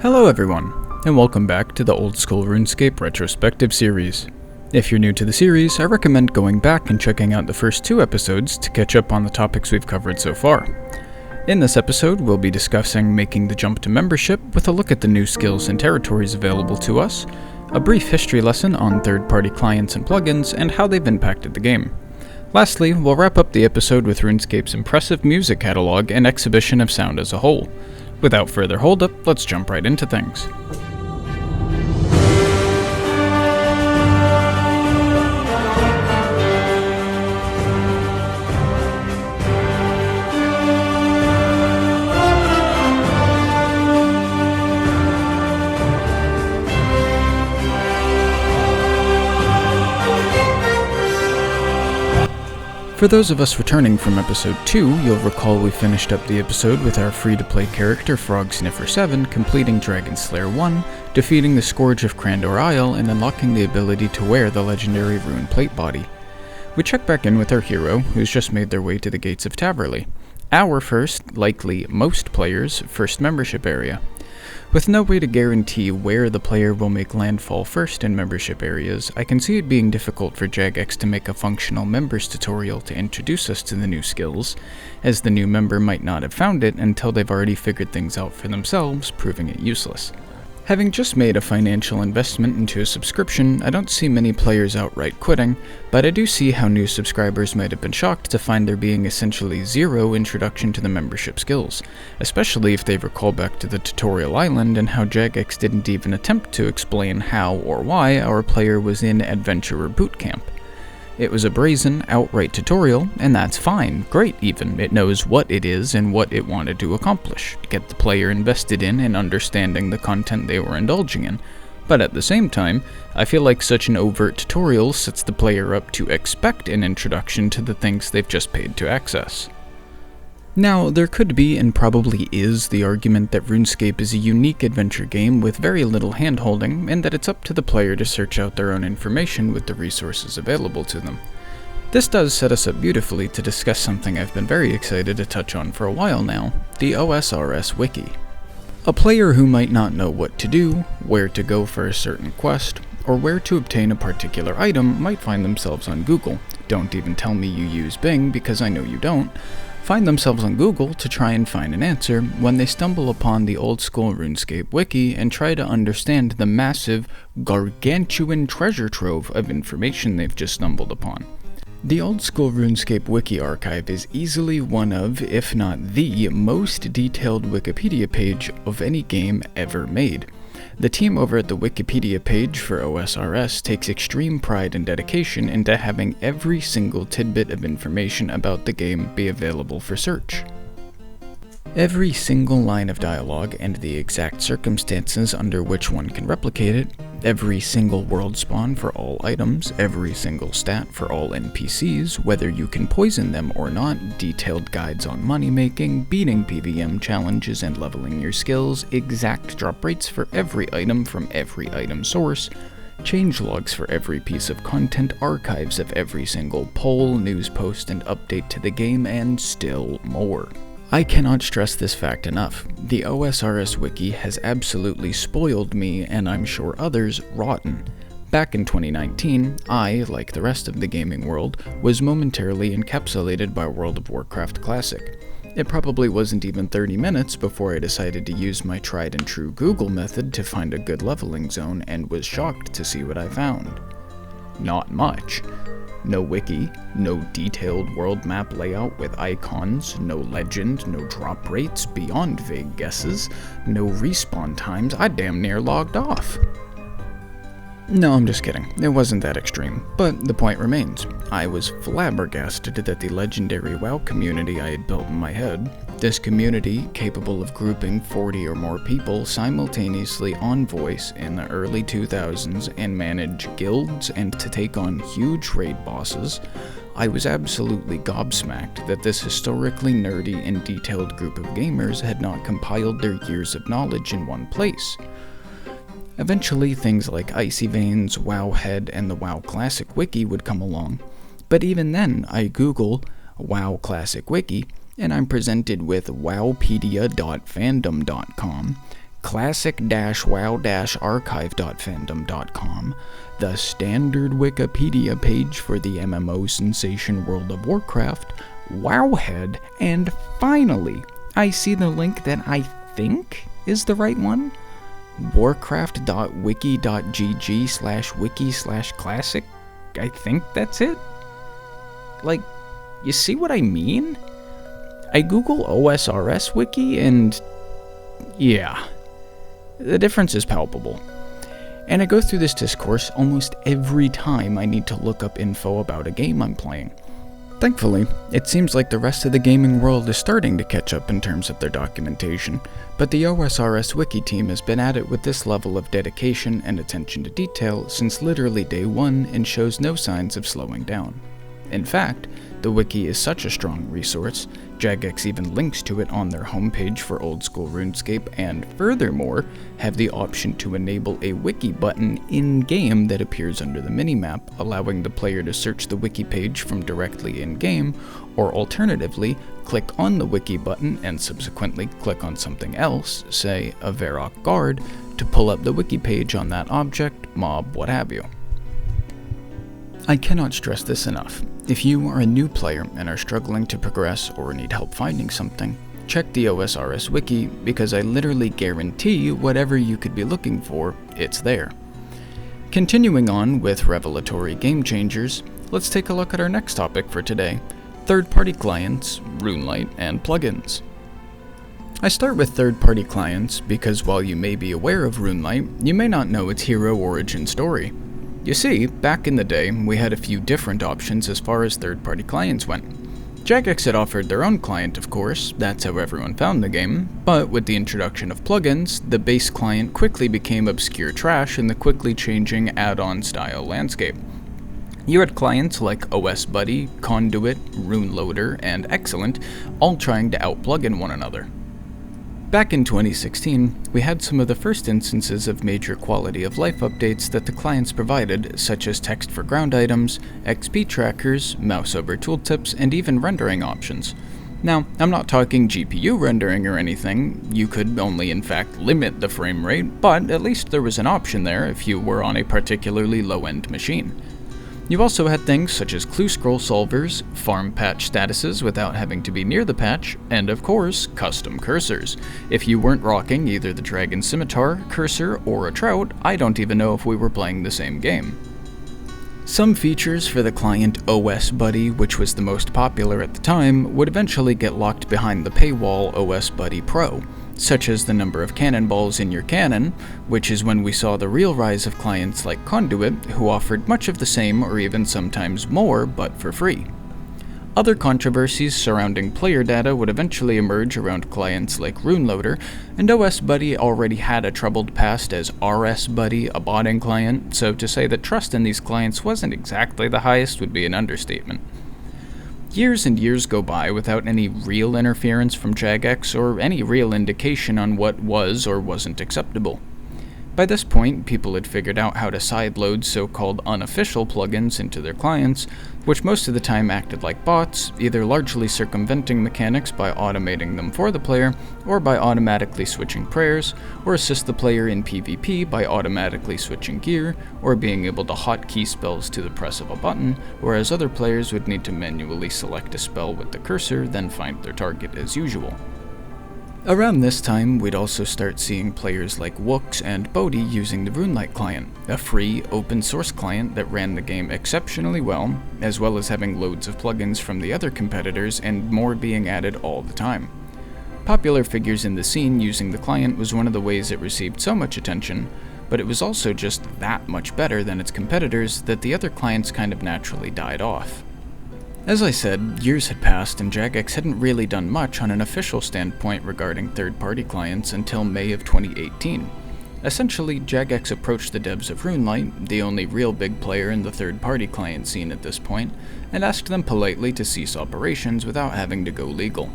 Hello everyone, and welcome back to the Old School RuneScape Retrospective series. If you're new to the series, I recommend going back and checking out the first 2 episodes to catch up on the topics we've covered so far. In this episode, we'll be discussing making the jump to membership with a look at the new skills and territories available to us, a brief history lesson on third-party clients and plugins, and how they've impacted the game. Lastly, we'll wrap up the episode with RuneScape's impressive music catalog and exhibition of sound as a whole. Without further hold-up, let's jump right into things. For those of us returning from episode 2, you'll recall we finished up the episode with our free-to-play character Frog Sniffer 7 completing Dragon Slayer 1, defeating the Scourge of Crandor Isle, and unlocking the ability to wear the legendary rune plate body. We check back in with our hero, who's just made their way to the gates of Taverley, our first, likely most players' first membership area. With no way to guarantee where the player will make landfall first in membership areas, I can see it being difficult for Jagex to make a functional members tutorial to introduce us to the new skills, as the new member might not have found it until they've already figured things out for themselves, proving it useless. Having just made a financial investment into a subscription, I don't see many players outright quitting, but I do see how new subscribers might have been shocked to find there being essentially zero introduction to the membership skills, especially if they recall back to the tutorial island and how Jagex didn't even attempt to explain how or why our player was in Adventurer Bootcamp. It was a brazen, outright tutorial, and that's fine, great even. It knows what it is and what it wanted to accomplish, get the player invested in and understanding the content they were indulging in. But at the same time, I feel like such an overt tutorial sets the player up to expect an introduction to the things they've just paid to access. Now, there could be, and probably is, the argument that RuneScape is a unique adventure game with very little hand-holding, and that it's up to the player to search out their own information with the resources available to them. This does set us up beautifully to discuss something I've been very excited to touch on for a while now, the OSRS wiki. A player who might not know what to do, where to go for a certain quest, or where to obtain a particular item might find themselves on Google. Don't even tell me you use Bing, because I know you don't. Find themselves on Google to try and find an answer when they stumble upon the Old School RuneScape wiki and try to understand the massive, gargantuan treasure trove of information they've just stumbled upon. The Old School RuneScape wiki archive is easily one of, if not the, most detailed Wikipedia page of any game ever made. The team over at the Wikipedia page for OSRS takes extreme pride and dedication into having every single tidbit of information about the game be available for search. Every single line of dialogue and the exact circumstances under which one can replicate it, every single world spawn for all items, every single stat for all NPCs, whether you can poison them or not, detailed guides on money making, beating PVM challenges and leveling your skills, exact drop rates for every item from every item source, changelogs for every piece of content, archives of every single poll, news post and update to the game, and still more. I cannot stress this fact enough. The OSRS wiki has absolutely spoiled me, and I'm sure others, rotten. Back in 2019, I, like the rest of the gaming world, was momentarily encapsulated by World of Warcraft Classic. It probably wasn't even 30 minutes before I decided to use my tried and true Google method to find a good leveling zone, and was shocked to see what I found. Not much. No wiki, no detailed world map layout with icons, no legend, no drop rates beyond vague guesses, no respawn times. I damn near logged off. No, I'm just kidding. It wasn't that extreme, but the point remains. I was flabbergasted that the legendary WoW community I had built in my head, this community capable of grouping 40 or more people simultaneously on voice in the early 2000s and manage guilds and to take on huge raid bosses, I was absolutely gobsmacked that this historically nerdy and detailed group of gamers had not compiled their years of knowledge in one place. Eventually, things like Icy Veins, Wowhead, and the WoW Classic Wiki would come along, but even then, I Google WoW Classic Wiki, and I'm presented with wowpedia.fandom.com, classic-wow-archive.fandom.com, the standard Wikipedia page for the MMO sensation World of Warcraft, Wowhead, and finally, I see the link that I think is the right one, warcraft.wiki.gg/wiki/classic. I think that's it. Like, you see what I mean? I Google OSRS wiki and yeah, the difference is palpable. And I go through this discourse almost every time I need to look up info about a game I'm playing. Thankfully, it seems like the rest of the gaming world is starting to catch up in terms of their documentation, but the OSRS wiki team has been at it with this level of dedication and attention to detail since literally day one and shows no signs of slowing down. In fact, the wiki is such a strong resource, Jagex even links to it on their homepage for OldSchool RuneScape, and furthermore, have the option to enable a wiki button in-game that appears under the minimap, allowing the player to search the wiki page from directly in-game, or alternatively, click on the wiki button and subsequently click on something else, say a Varrock guard, to pull up the wiki page on that object, mob, what have you. I cannot stress this enough. If you are a new player and are struggling to progress or need help finding something, check the OSRS wiki because I literally guarantee whatever you could be looking for, it's there. Continuing on with revelatory game changers, let's take a look at our next topic for today, third-party clients, RuneLite, and plugins. I start with third-party clients because while you may be aware of RuneLite, you may not know its hero origin story. You see, back in the day, we had a few different options as far as third-party clients went. Jagex had offered their own client, of course, that's how everyone found the game, but with the introduction of plugins, the base client quickly became obscure trash in the quickly changing add-on style landscape. You had clients like OSBuddy, Conduit, RuneLoader, and Excellent, all trying to outplugin one another. Back in 2016, we had some of the first instances of major quality of life updates that the clients provided, such as text for ground items, XP trackers, mouse over tooltips, and even rendering options. Now, I'm not talking GPU rendering or anything, you could only in fact limit the frame rate, but at least there was an option there if you were on a particularly low-end machine. You also had things such as clue scroll solvers, farm patch statuses without having to be near the patch, and of course, custom cursors. If you weren't rocking either the Dragon Scimitar, cursor, or a Trout, I don't even know if we were playing the same game. Some features for the client OSBuddy, which was the most popular at the time, would eventually get locked behind the paywall OSBuddy Pro, such as the number of cannonballs in your cannon, which is when we saw the real rise of clients like Conduit, who offered much of the same or even sometimes more, but for free. Other controversies surrounding player data would eventually emerge around clients like RuneLoader, and OSBuddy already had a troubled past as RSBuddy, a botting client, so to say that trust in these clients wasn't exactly the highest would be an understatement. Years and years go by without any real interference from Jagex or any real indication on what was or wasn't acceptable. By this point, people had figured out how to sideload so-called unofficial plugins into their clients, which most of the time acted like bots, either largely circumventing mechanics by automating them for the player, or by automatically switching prayers, or assist the player in PvP by automatically switching gear, or being able to hotkey spells to the press of a button, whereas other players would need to manually select a spell with the cursor, then find their target as usual. Around this time, we'd also start seeing players like Wooks and Bodhi using the RuneLite client, a free, open-source client that ran the game exceptionally well as having loads of plugins from the other competitors and more being added all the time. Popular figures in the scene using the client was one of the ways it received so much attention, but it was also just that much better than its competitors that the other clients kind of naturally died off. As I said, years had passed and Jagex hadn't really done much on an official standpoint regarding third-party clients until May of 2018. Essentially, Jagex approached the devs of RuneLite, the only real big player in the third-party client scene at this point, and asked them politely to cease operations without having to go legal.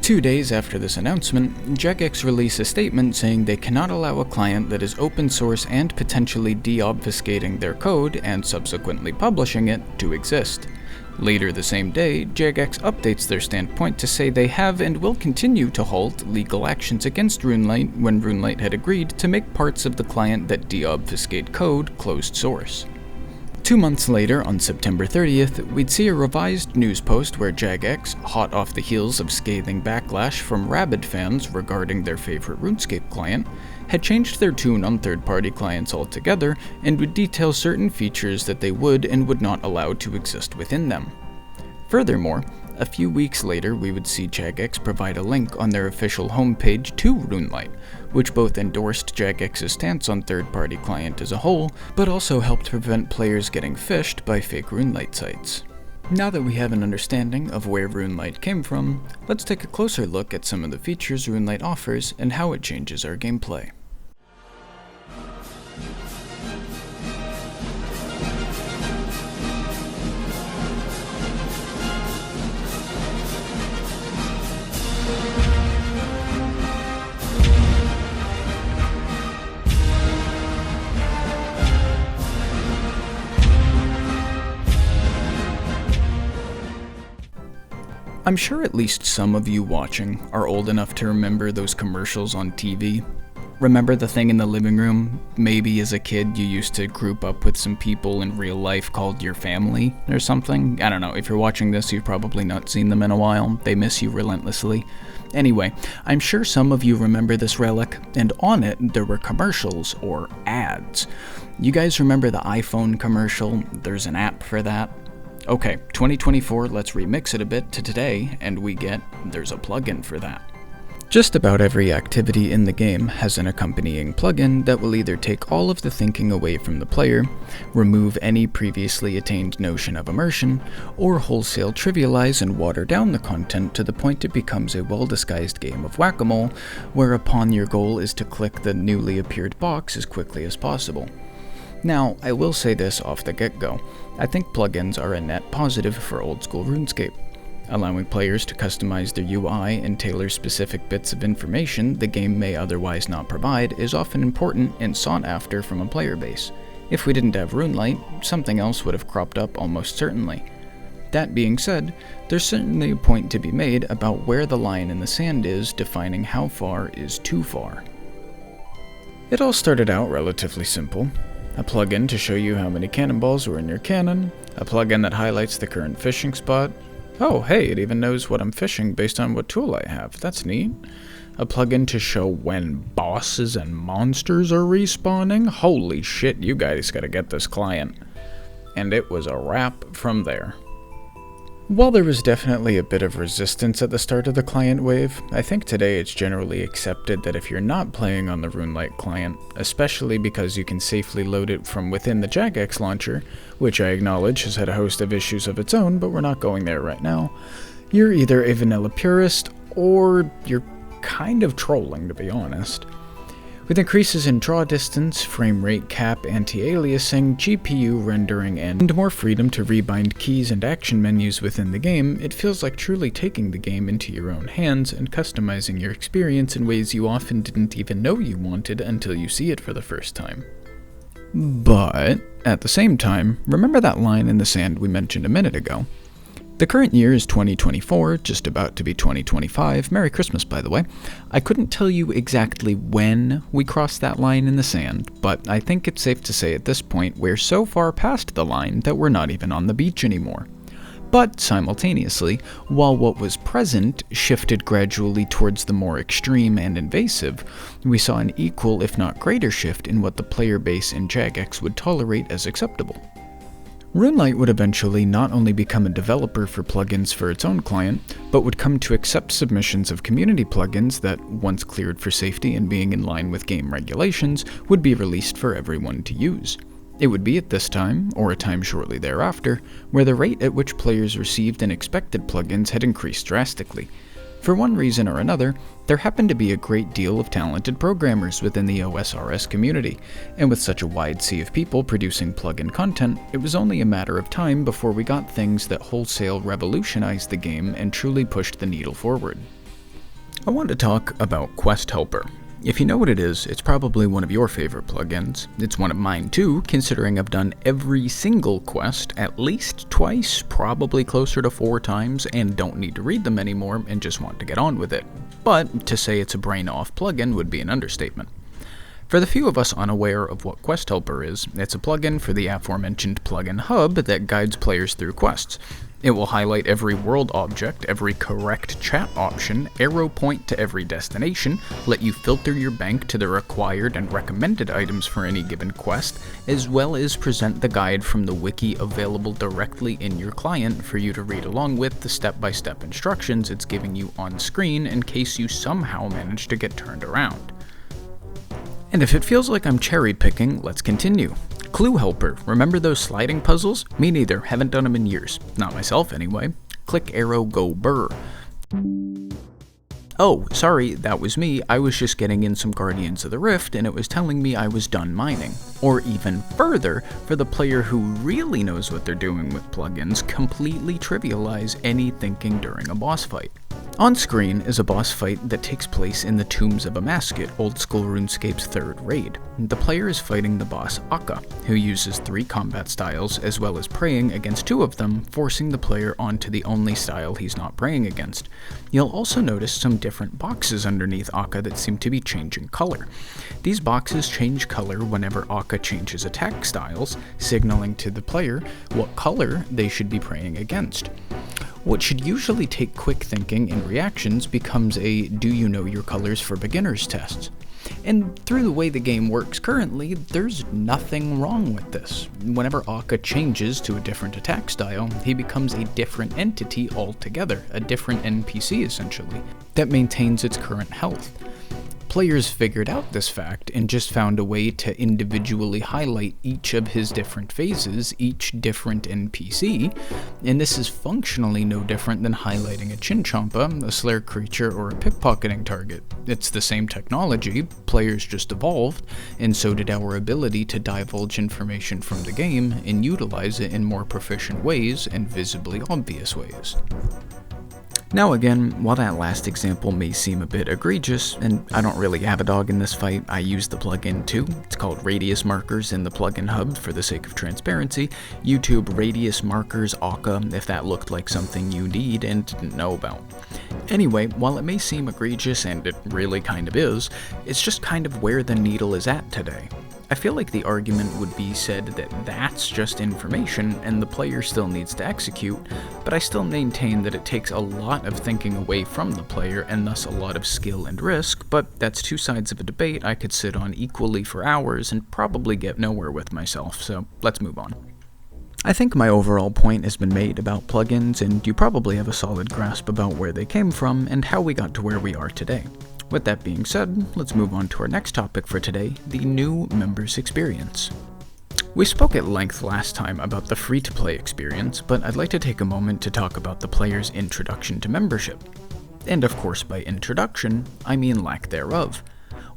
2 days after this announcement, Jagex released a statement saying they cannot allow a client that is open source and potentially deobfuscating their code and subsequently publishing it to exist. Later the same day, Jagex updates their standpoint to say they have and will continue to halt legal actions against RuneLite when RuneLite had agreed to make parts of the client that deobfuscate code closed source. 2 months later, on September 30th, we'd see a revised news post where Jagex, hot off the heels of scathing backlash from rabid fans regarding their favorite RuneScape client, had changed their tune on third-party clients altogether and would detail certain features that they would and would not allow to exist within them. Furthermore, a few weeks later we would see Jagex provide a link on their official homepage to RuneLite, which both endorsed Jagex's stance on third-party client as a whole, but also helped prevent players getting phished by fake RuneLite sites. Now that we have an understanding of where RuneLite came from, let's take a closer look at some of the features RuneLite offers and how it changes our gameplay. I'm sure at least some of you watching are old enough to remember those commercials on TV. Remember the thing in the living room? Maybe as a kid you used to group up with some people in real life called your family or something? I don't know, if you're watching this you've probably not seen them in a while. They miss you relentlessly. Anyway, I'm sure some of you remember this relic, and on it there were commercials or ads. You guys remember the iPhone commercial? There's an app for that. Okay, 2024, let's remix it a bit to today, and we get, there's a plugin for that. Just about every activity in the game has an accompanying plugin that will either take all of the thinking away from the player, remove any previously attained notion of immersion, or wholesale trivialize and water down the content to the point it becomes a well-disguised game of whack-a-mole, whereupon your goal is to click the newly appeared box as quickly as possible. Now, I will say this off the get-go, I think plugins are a net positive for old-school RuneScape. Allowing players to customize their UI and tailor specific bits of information the game may otherwise not provide is often important and sought after from a player base. If we didn't have RuneLite, something else would have cropped up almost certainly. That being said, there's certainly a point to be made about where the line in the sand is defining how far is too far. It all started out relatively simple. A plugin to show you how many cannonballs were in your cannon, a plugin that highlights the current fishing spot. Oh hey, it even knows what I'm fishing based on what tool I have, that's neat. A plugin to show when bosses and monsters are respawning. Holy shit, you guys gotta get this client. And it was a wrap from there. While there was definitely a bit of resistance at the start of the client wave, I think today it's generally accepted that if you're not playing on the RuneLite client, especially because you can safely load it from within the Jagex launcher, which I acknowledge has had a host of issues of its own, but we're not going there right now, you're either a vanilla purist, or you're kind of trolling, to be honest. With increases in draw distance, frame rate cap, anti-aliasing, GPU rendering, and more freedom to rebind keys and action menus within the game, it feels like truly taking the game into your own hands and customizing your experience in ways you often didn't even know you wanted until you see it for the first time. But, at the same time, remember that line in the sand we mentioned a minute ago? The current year is 2024, just about to be 2025. Merry Christmas, by the way. I couldn't tell you exactly when we crossed that line in the sand, but I think it's safe to say at this point we're so far past the line that we're not even on the beach anymore. But simultaneously, while what was present shifted gradually towards the more extreme and invasive, we saw an equal if not greater shift in what the player base in Jagex would tolerate as acceptable. RuneLite would eventually not only become a developer for plugins for its own client, but would come to accept submissions of community plugins that, once cleared for safety and being in line with game regulations, would be released for everyone to use. It would be at this time, or a time shortly thereafter, where the rate at which players received and expected plugins had increased drastically. For one reason or another, there happened to be a great deal of talented programmers within the OSRS community, and with such a wide sea of people producing plugin content, it was only a matter of time before we got things that wholesale revolutionized the game and truly pushed the needle forward. I want to talk about Quest Helper. If you know what it is, it's probably one of your favorite plugins. It's one of mine too, considering I've done every single quest at least twice, probably closer to 4 times, and don't need to read them anymore and just want to get on with it. But to say it's a brain-off plugin would be an understatement. For the few of us unaware of what Quest Helper is, it's a plugin for the aforementioned plugin hub that guides players through quests. It will highlight every world object, every correct chat option, arrow point to every destination, let you filter your bank to the required and recommended items for any given quest, as well as present the guide from the wiki available directly in your client for you to read along with the step-by-step instructions it's giving you on screen in case you somehow manage to get turned around. And if it feels like I'm cherry-picking, let's continue. Clue Helper. Remember those sliding puzzles? Me neither. Haven't done them in years. Not myself, anyway. Click arrow, go burr. Oh, sorry, that was me. I was just getting in some Guardians of the Rift, and it was telling me I was done mining. Or even further, for the player who really knows what they're doing with plugins, completely trivialize any thinking during a boss fight. On screen is a boss fight that takes place in the Tombs of Amasket, Old School RuneScape's 3rd raid. The player is fighting the boss Akka, who uses 3 combat styles as well as praying against 2 of them, forcing the player onto the only style he's not praying against. You'll also notice some different boxes underneath Akka that seem to be changing color. These boxes change color whenever Akka changes attack styles, signaling to the player what color they should be praying against. What should usually take quick thinking and reactions becomes a do you know your colors for beginners test. And through the way the game works currently, there's nothing wrong with this. Whenever Akka changes to a different attack style, he becomes a different entity altogether, a different NPC essentially, that maintains its current health. Players figured out this fact and just found a way to individually highlight each of his different phases, each different NPC, and this is functionally no different than highlighting a Chinchompa, a Slayer creature, or a pickpocketing target. It's the same technology, players just evolved, and so did our ability to divulge information from the game and utilize it in more proficient ways and visibly obvious ways. Now again, while that last example may seem a bit egregious, and I don't really have a dog in this fight, I use the plugin too. It's called Radius Markers in the plugin hub for the sake of transparency. YouTube Radius Markers Akka if that looked like something you need and didn't know about. Anyway, while it may seem egregious, and it really kind of is, it's just kind of where the needle is at today. I feel like the argument would be said that that's just information and the player still needs to execute, but I still maintain that it takes a lot of thinking away from the player and thus a lot of skill and risk, but that's 2 sides of a debate I could sit on equally for hours and probably get nowhere with myself, so let's move on. I think my overall point has been made about plugins, and you probably have a solid grasp about where they came from and how we got to where we are today. With that being said, let's move on to our next topic for today, the new members experience. We spoke at length last time about the free-to-play experience, but I'd like to take a moment to talk about the player's introduction to membership. And of course by introduction, I mean lack thereof.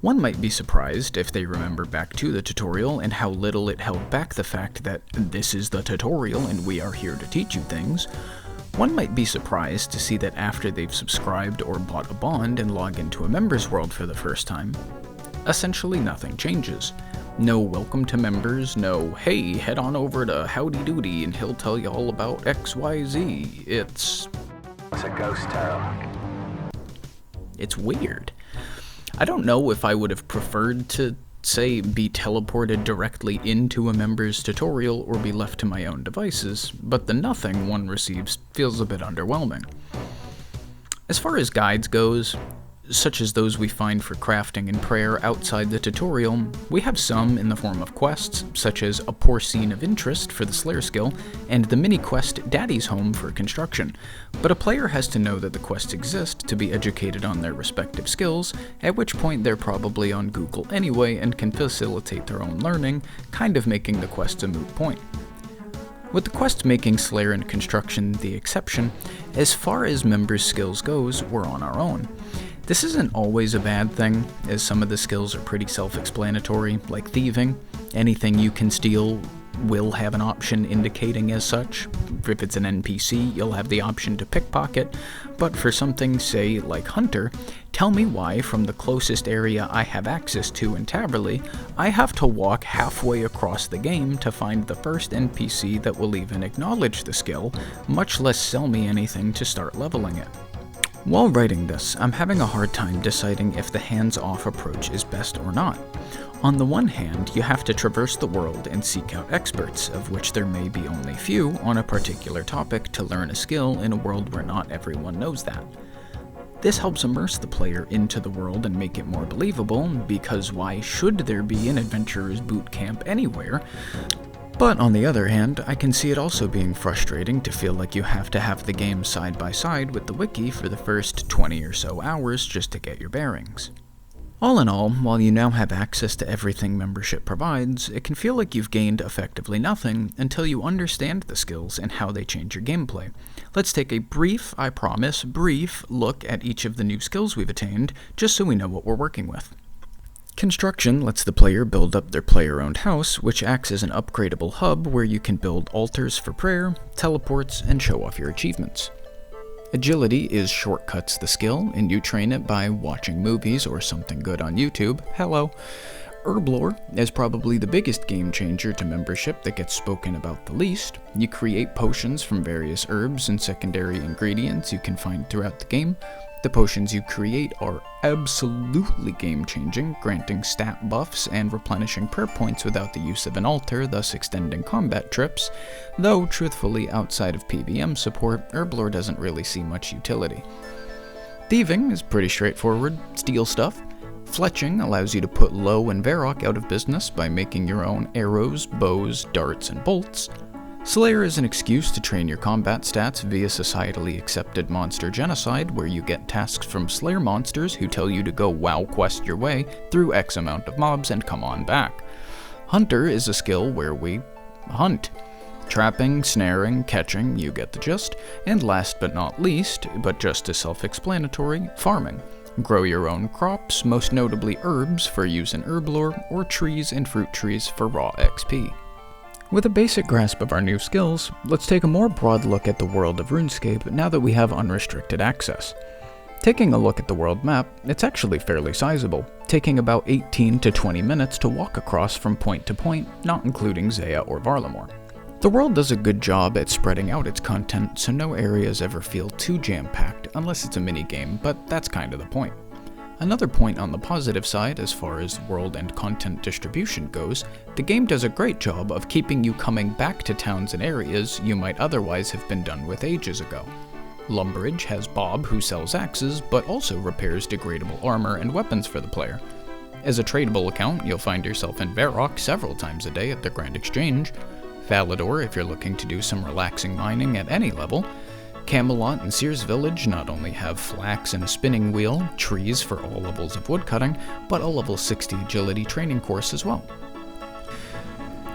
One might be surprised if they remember back to the tutorial and how little it held back the fact that this is the tutorial and we are here to teach you things. One might be surprised to see that after they've subscribed or bought a bond and log into a members world for the first time, essentially nothing changes. No welcome to members, no hey, head on over to Howdy Doody and he'll tell you all about XYZ. It's a ghost town. It's weird. I don't know if I would have preferred to, say, be teleported directly into a member's tutorial or be left to my own devices, but the nothing one receives feels a bit underwhelming. As far as guides goes, such as those we find for crafting and prayer outside the tutorial, we have some in the form of quests, such as a poor scene of interest for the Slayer skill, and the mini-quest Daddy's Home for construction, but a player has to know that the quests exist to be educated on their respective skills, at which point they're probably on Google anyway and can facilitate their own learning, kind of making the quests a moot point. With the quest making Slayer and construction the exception, as far as members' skills goes, we're on our own. This isn't always a bad thing, as some of the skills are pretty self-explanatory, like thieving. Anything you can steal will have an option indicating as such. If it's an NPC, you'll have the option to pickpocket, but for something, say, like Hunter, tell me why from the closest area I have access to in Taverley, I have to walk halfway across the game to find the first NPC that will even acknowledge the skill, much less sell me anything to start leveling it. While writing this, I'm having a hard time deciding if the hands-off approach is best or not. On the one hand, you have to traverse the world and seek out experts, of which there may be only few, on a particular topic to learn a skill in a world where not everyone knows that. This helps immerse the player into the world and make it more believable, because why should there be an adventurer's boot camp anywhere? But on the other hand, I can see it also being frustrating to feel like you have to have the game side by side with the wiki for the first 20 or so hours just to get your bearings. All in all, while you now have access to everything membership provides, it can feel like you've gained effectively nothing until you understand the skills and how they change your gameplay. Let's take a brief, I promise, brief look at each of the new skills we've attained, just so we know what we're working with. Construction lets the player build up their player-owned house, which acts as an upgradable hub where you can build altars for prayer, teleports, and show off your achievements. Agility is shortcuts the skill, and you train it by watching movies or something good on YouTube. Hello. Herblore is probably the biggest game changer to membership that gets spoken about the least. You create potions from various herbs and secondary ingredients you can find throughout the game. The potions you create are absolutely game-changing, granting stat buffs and replenishing prayer points without the use of an altar, thus extending combat trips, though truthfully outside of PvM support, Herblore doesn't really see much utility. Thieving is pretty straightforward, steal stuff. Fletching allows you to put Low and Varrock out of business by making your own arrows, bows, darts, and bolts. Slayer is an excuse to train your combat stats via societally accepted monster genocide, where you get tasks from Slayer monsters who tell you to go WoW quest your way through X amount of mobs and come on back. Hunter is a skill where we hunt. Trapping, snaring, catching, you get the gist. And last but not least, but just as self-explanatory, farming. Grow your own crops, most notably herbs for use in Herblore, or trees and fruit trees for raw XP. With a basic grasp of our new skills, let's take a more broad look at the world of RuneScape now that we have unrestricted access. Taking a look at the world map, it's actually fairly sizable, taking about 18 to 20 minutes to walk across from point to point, not including Zaya or Varlamore. The world does a good job at spreading out its content, so no areas ever feel too jam-packed unless it's a minigame, but that's kind of the point. Another point on the positive side as far as world and content distribution goes, the game does a great job of keeping you coming back to towns and areas you might otherwise have been done with ages ago. Lumbridge has Bob who sells axes, but also repairs degradable armor and weapons for the player. As a tradable account, you'll find yourself in Varrock several times a day at the Grand Exchange, Falador if you're looking to do some relaxing mining at any level. Camelot and Sears Village not only have flax and a spinning wheel, trees for all levels of woodcutting, but a level 60 agility training course as well.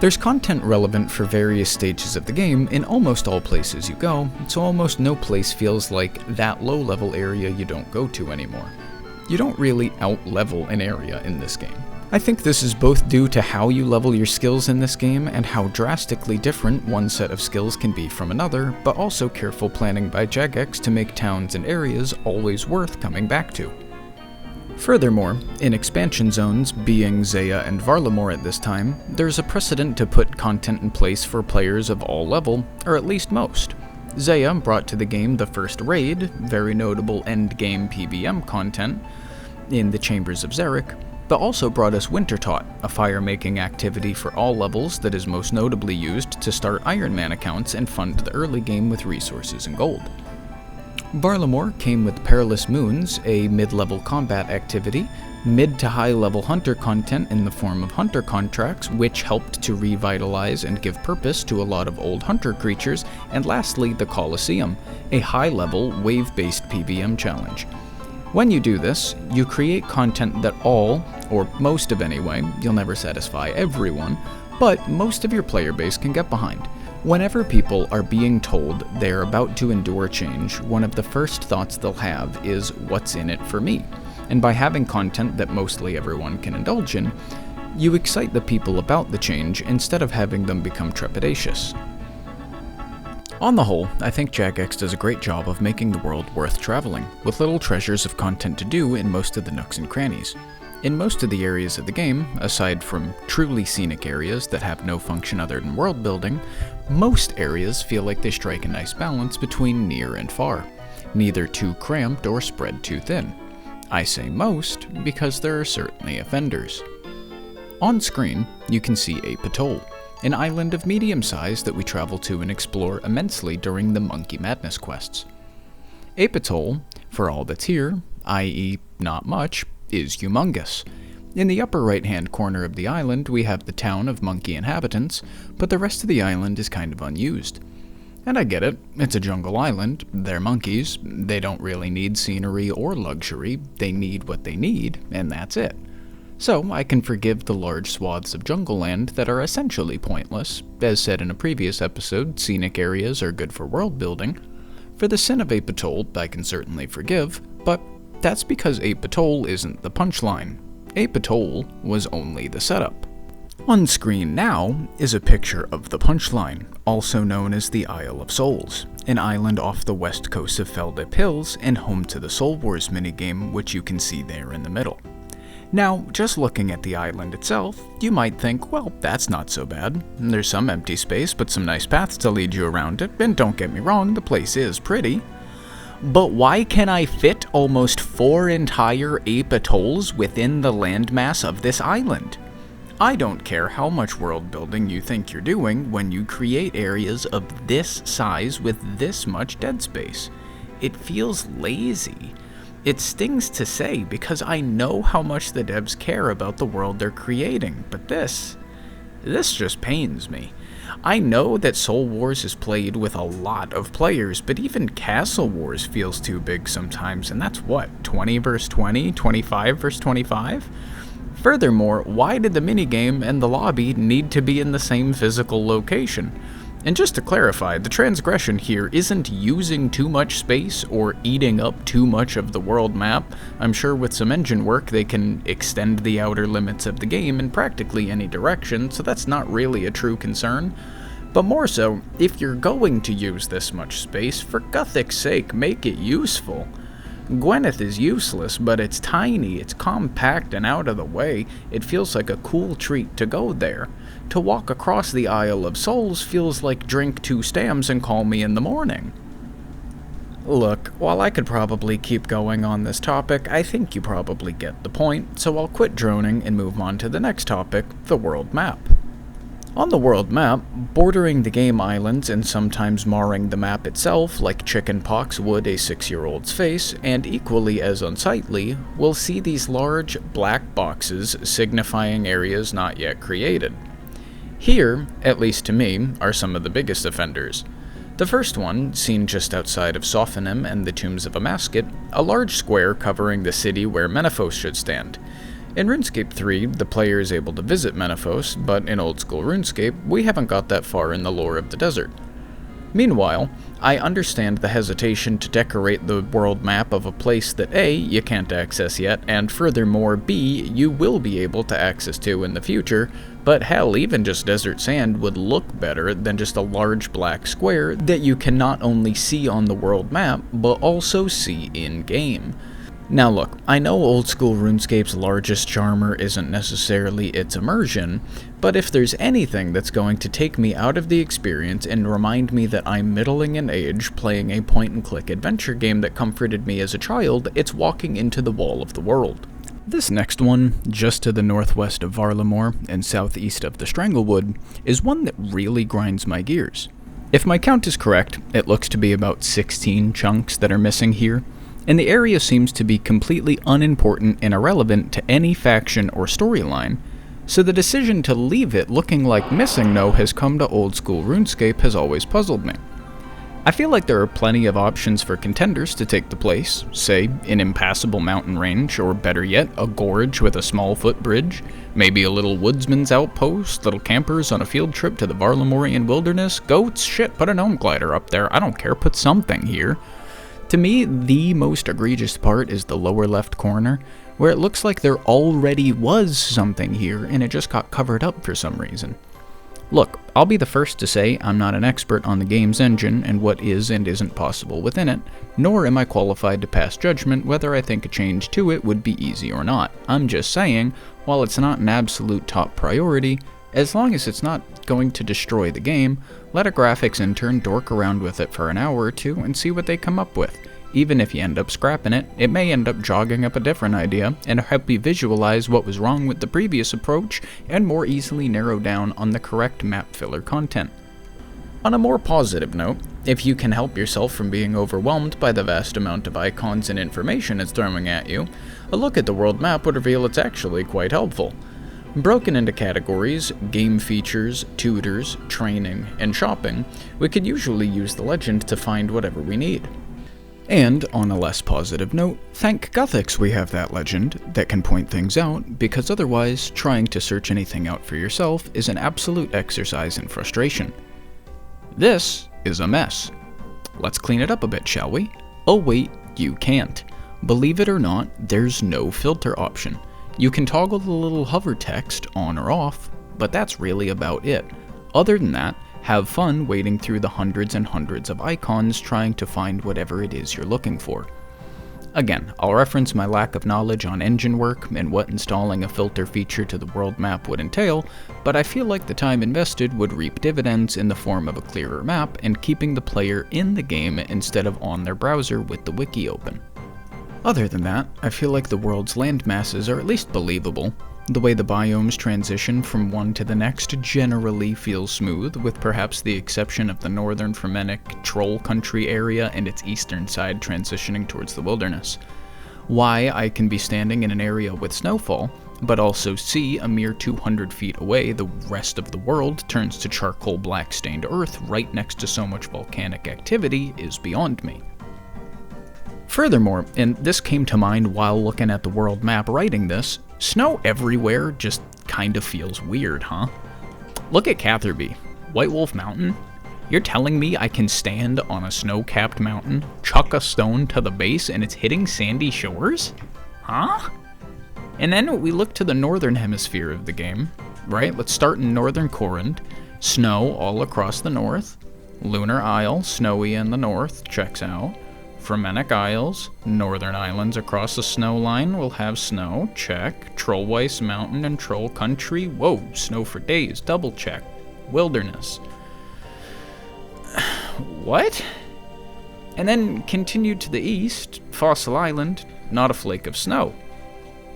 There's content relevant for various stages of the game in almost all places you go, so almost no place feels like that low-level area you don't go to anymore. You don't really out-level an area in this game. I think this is both due to how you level your skills in this game and how drastically different one set of skills can be from another, but also careful planning by Jagex to make towns and areas always worth coming back to. Furthermore, in expansion zones, being Zaya and Varlamore at this time, there's a precedent to put content in place for players of all level, or at least most. Zaya brought to the game the first raid, very notable endgame PvM content, in the Chambers of Xeric, but also brought us Wintertaught, a fire-making activity for all levels that is most notably used to start Iron Man accounts and fund the early game with resources and gold. Varlamore came with Perilous Moons, a mid-level combat activity, mid to high-level hunter content in the form of hunter contracts, which helped to revitalize and give purpose to a lot of old hunter creatures, and lastly the Colosseum, a high-level, wave-based PvM challenge. When you do this, you create content that all, or most of anyway, you'll never satisfy everyone, but most of your player base can get behind. Whenever people are being told they're about to endure change, one of the first thoughts they'll have is, what's in it for me? And by having content that mostly everyone can indulge in, You excite the people about the change instead of having them become trepidatious. On the whole, I think Jagex does a great job of making the world worth traveling, with little treasures of content to do in most of the nooks and crannies. In most of the areas of the game, aside from truly scenic areas that have no function other than world building, most areas feel like they strike a nice balance between near and far, neither too cramped or spread too thin. I say most because there are certainly offenders. On screen, you can see Ape Atoll, an island of medium size that we travel to and explore immensely during the Monkey Madness quests. Ape Atoll, for all that's here, i.e. not much, is humongous. In the upper right-hand corner of the island, we have the town of monkey inhabitants, but the rest of the island is kind of unused. And I get it, it's a jungle island, they're monkeys, they don't really need scenery or luxury, they need what they need, and that's it. So I can forgive the large swaths of jungle land that are essentially pointless. As said in a previous episode, scenic areas are good for world building. For the sin of Ape Atoll, I can certainly forgive, but that's because Ape Atoll isn't the punchline. Ape Atoll was only the setup. On screen now is a picture of the punchline, also known as the Isle of Souls, an island off the west coast of Feldip Hills and home to the Soul Wars minigame, which you can see there in the middle. Now, just looking at the island itself, you might think, well, that's not so bad. There's some empty space, but some nice paths to lead you around it, and don't get me wrong, the place is pretty. But why can I fit almost 4 entire Ape Atolls within the landmass of this island? I don't care how much world building you think you're doing when you create areas of this size with this much dead space. It feels lazy. It stings to say because I know how much the devs care about the world they're creating, but this just pains me. I know that Soul Wars is played with a lot of players, but even Castle Wars feels too big sometimes, and that's what, 20 vs 20, 25 vs 25? Furthermore, why did the minigame and the lobby need to be in the same physical location? And just to clarify, the transgression here isn't using too much space or eating up too much of the world map. I'm sure with some engine work they can extend the outer limits of the game in practically any direction, so that's not really a true concern. But more so, if you're going to use this much space, for Guthic's sake, make it useful. Gwyneth is useless, but it's tiny, it's compact and out of the way. It feels like a cool treat to go there. To walk across the Isle of Souls feels like drink 2 Stams and call me in the morning. Look, while I could probably keep going on this topic, I think you probably get the point, so I'll quit droning and move on to the next topic, the world map. On the world map, bordering the game islands and sometimes marring the map itself like chickenpox would a 6-year-old's face, and equally as unsightly, we'll see these large black boxes signifying areas not yet created. Here, at least to me, are some of the biggest offenders. The first one, seen just outside of Sophonim and the Tombs of Amasket, a large square covering the city where Menaphos should stand. In RuneScape 3, the player is able to visit Menaphos, but in old-school RuneScape, we haven't got that far in the lore of the desert. Meanwhile, I understand the hesitation to decorate the world map of a place that A, you can't access yet, and furthermore B, you will be able to access to in the future, but hell, even just desert sand would look better than just a large black square that you can not only see on the world map, but also see in-game. Now look, I know old-school RuneScape's largest charmer isn't necessarily its immersion, but if there's anything that's going to take me out of the experience and remind me that I'm middling in age playing a point-and-click adventure game that comforted me as a child, it's walking into the Wall of the World. This next one, just to the northwest of Varlamore and southeast of the Stranglewood, is one that really grinds my gears. If my count is correct, it looks to be about 16 chunks that are missing here, and the area seems to be completely unimportant and irrelevant to any faction or storyline, so the decision to leave it looking like missing no has come to old-school RuneScape has always puzzled me. I feel like there are plenty of options for contenders to take the place, say an impassable mountain range, or better yet, a gorge with a small footbridge, maybe a little woodsman's outpost, little campers on a field trip to the Varlamorian wilderness, goats, shit, put a gnome glider up there, I don't care, put something here. To me, the most egregious part is the lower left corner, where it looks like there already was something here and it just got covered up for some reason. Look, I'll be the first to say I'm not an expert on the game's engine and what is and isn't possible within it, nor am I qualified to pass judgment whether I think a change to it would be easy or not. I'm just saying, while it's not an absolute top priority, as long as it's not going to destroy the game, let a graphics intern dork around with it for an hour or two and see what they come up with. Even if you end up scrapping it, it may end up jogging up a different idea and help you visualize what was wrong with the previous approach and more easily narrow down on the correct map filler content. On a more positive note, if you can help yourself from being overwhelmed by the vast amount of icons and information it's throwing at you, a look at the world map would reveal it's actually quite helpful. Broken into categories, game features, tutors, training, and shopping, we could usually use the legend to find whatever we need. And, on a less positive note, thank Guthix we have that legend that can point things out, because otherwise, trying to search anything out for yourself is an absolute exercise in frustration. This is a mess. Let's clean it up a bit, shall we? Oh wait, you can't. Believe it or not, there's no filter option. You can toggle the little hover text on or off, but that's really about it. Other than that, have fun wading through the hundreds and hundreds of icons trying to find whatever it is you're looking for. Again, I'll reference my lack of knowledge on engine work and what installing a filter feature to the world map would entail, but I feel like the time invested would reap dividends in the form of a clearer map and keeping the player in the game instead of on their browser with the wiki open. Other than that, I feel like the world's land masses are at least believable. The way the biomes transition from one to the next generally feels smooth, with perhaps the exception of the northern Fermenic Troll Country area and its eastern side transitioning towards the wilderness. Why I can be standing in an area with snowfall, but also see a mere 200 feet away the rest of the world turns to charcoal black stained earth right next to so much volcanic activity is beyond me. Furthermore, and this came to mind while looking at the world map writing this, snow everywhere just kind of feels weird, huh? Look at Catherby, White Wolf Mountain. You're telling me I can stand on a snow-capped mountain, chuck a stone to the base, and it's hitting sandy shores? Huh? And then we look to the northern hemisphere of the game, right? Let's start in northern Corund. Snow all across the north. Lunar Isle, snowy in the north, checks out. Fermenic Isles, northern islands across the snow line will have snow, check. Trollweiss Mountain and Troll Country, whoa, snow for days, double check. Wilderness. What? And then continued to the east, Fossil Island, not a flake of snow.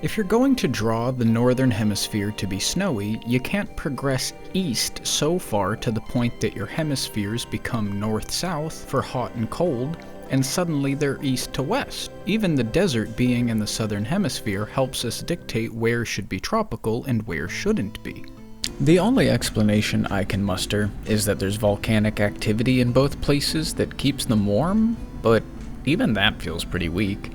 If you're going to draw the northern hemisphere to be snowy, you can't progress east so far to the point that your hemispheres become north-south for hot and cold, and suddenly they're east to west. Even the desert being in the southern hemisphere helps us dictate where should be tropical and where shouldn't be. The only explanation I can muster is that there's volcanic activity in both places that keeps them warm, but even that feels pretty weak.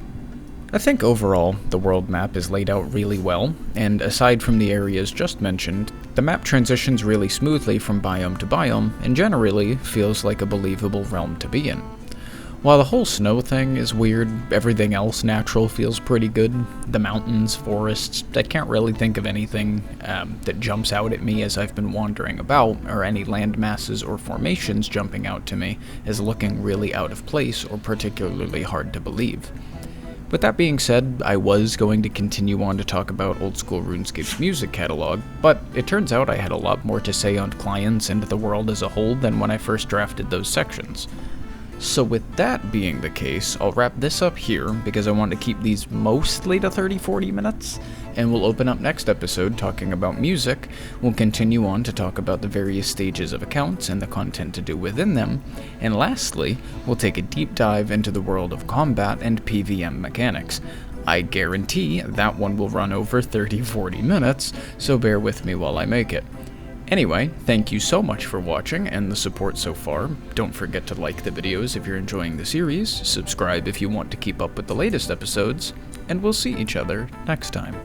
I think overall, the world map is laid out really well, and aside from the areas just mentioned, the map transitions really smoothly from biome to biome, and generally feels like a believable realm to be in. While the whole snow thing is weird, everything else natural feels pretty good. The mountains, forests, I can't really think of anything that jumps out at me as I've been wandering about, or any land masses or formations jumping out to me as looking really out of place or particularly hard to believe. With that being said, I was going to continue on to talk about OldSchool RuneScape's music catalog, but it turns out I had a lot more to say on clients and the world as a whole than when I first drafted those sections. So with that being the case, I'll wrap this up here because I want to keep these mostly to 30-40 minutes, and we'll open up next episode talking about music. We'll continue on to talk about the various stages of accounts and the content to do within them, and lastly, we'll take a deep dive into the world of combat and PvM mechanics. I guarantee that one will run over 30-40 minutes, so bear with me while I make it. Anyway, thank you so much for watching and the support so far. Don't forget to like the videos if you're enjoying the series, subscribe if you want to keep up with the latest episodes, and we'll see each other next time.